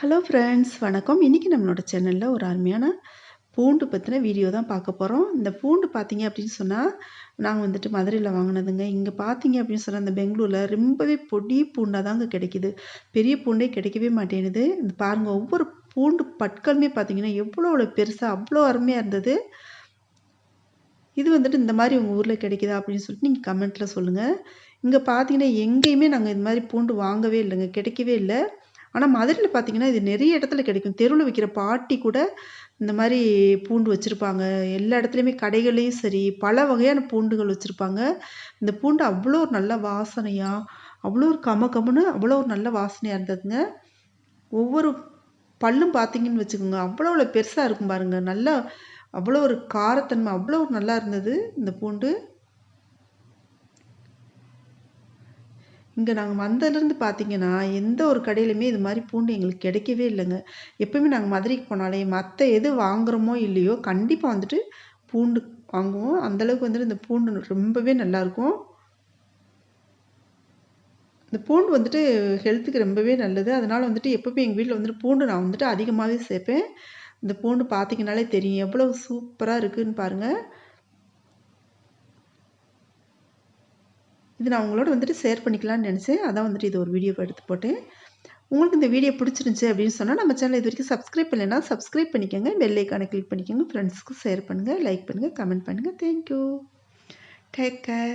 Hello friends வணக்கம். இன்றைக்கி நம்மளோட சேனலில் ஒரு அருமையான பூண்டு பற்றின வீடியோ தான் பார்க்க போகிறோம். இந்த பூண்டு பார்த்தீங்க அப்படின்னு சொன்னால் நாங்கள் வந்துட்டு மதுரையில் வாங்கினதுங்க. இங்கே பார்த்தீங்க அப்படின்னு சொன்னால் இந்த பெங்களூரில் ரொம்பவே பொடி பூண்டாக தாங்க கிடைக்குது. பெரிய பூண்டே கிடைக்கவே மாட்டேங்குது. இந்த பாருங்கள், ஒவ்வொரு பூண்டு பற்களுமே பார்த்தீங்கன்னா எவ்வளோ பெருசாக அவ்வளோ அருமையாக இருந்தது. இது வந்துட்டு இந்த மாதிரி உங்கள் ஊரில் கிடைக்குதா அப்படின்னு சொல்லிட்டு நீங்கள் கமெண்ட்டில் சொல்லுங்கள். இங்கே பார்த்தீங்கன்னா எங்கேயுமே நாங்கள் இந்த மாதிரி பூண்டு வாங்கவே இல்லைங்க, கிடைக்கவே இல்லை. ஆனால் மதுரையில் பார்த்தீங்கன்னா இது நிறைய இடத்துல கிடைக்கும். தெருவில் விற்கிற பாட்டி கூட இந்த மாதிரி பூண்டு வச்சுருப்பாங்க. எல்லா இடத்துலையுமே கடைகள்லேயும் சரி பல வகையான பூண்டுகள் வச்சுருப்பாங்க. இந்த பூண்டு அவ்வளோ ஒரு நல்ல வாசனையாக, அவ்வளோ ஒரு கமகமன்னு அவ்வளோ ஒரு நல்ல வாசனையாக இருந்ததுங்க. ஒவ்வொரு பல்லும் பார்த்தீங்கன்னு வச்சுக்கோங்க, அவ்வளோ பெருசாக இருக்கும் பாருங்கள். நல்லா அவ்வளோ ஒரு காரத்தன்மை அவ்வளோ ஒரு நல்லா இருந்தது இந்த பூண்டு. இங்கே நாங்கள் வந்ததுலேருந்து பார்த்தீங்கன்னா எந்த ஒரு கடையிலுமே இது மாதிரி பூண்டு எங்களுக்கு கிடைக்கவே இல்லைங்க. எப்பவுமே நாங்கள் மதுரைக்கு போனாலே மற்ற எது வாங்குகிறோமோ இல்லையோ கண்டிப்பாக வந்துட்டு பூண்டு வாங்குவோம். அந்தளவுக்கு வந்துட்டு இந்த பூண்டு ரொம்பவே நல்லாயிருக்கும். இந்த பூண்டு வந்துட்டு ஹெல்த்துக்கு ரொம்பவே நல்லது. அதனால் வந்துட்டு எப்பவுமே எங்கள் வீட்டில் வந்துட்டு பூண்டு நான் வந்துட்டு அதிகமாகவே சேர்ப்பேன். இந்த பூண்டு பார்த்தீங்கன்னாலே தெரியும் எவ்வளோ சூப்பராக இருக்குதுன்னு பாருங்கள். இது நான் உங்களோட வந்துட்டு ஷேர் பண்ணிக்கலாம்னு நினச்சேன். அதான் வந்துட்டு இது ஒரு வீடியோ எடுத்து போட்டேன். உங்களுக்கு இந்த வீடியோ பிடிச்சிருந்துச்சி அப்படின்னு சொன்னால் நம்ம சேனல் இது வரைக்கும் சப்ஸ்கிரைப் பண்ணலைன்னா சப்ஸ்கிரைப் பண்ணிக்கோங்க. பெல் ஐக்கானை கிளிக் பண்ணிக்கோங்க. ஃப்ரெண்ட்ஸ்க்கு ஷேர் பண்ணுங்கள், லைக் பண்ணுங்கள், கமெண்ட் பண்ணுங்கள். தேங்க்யூ. Take care.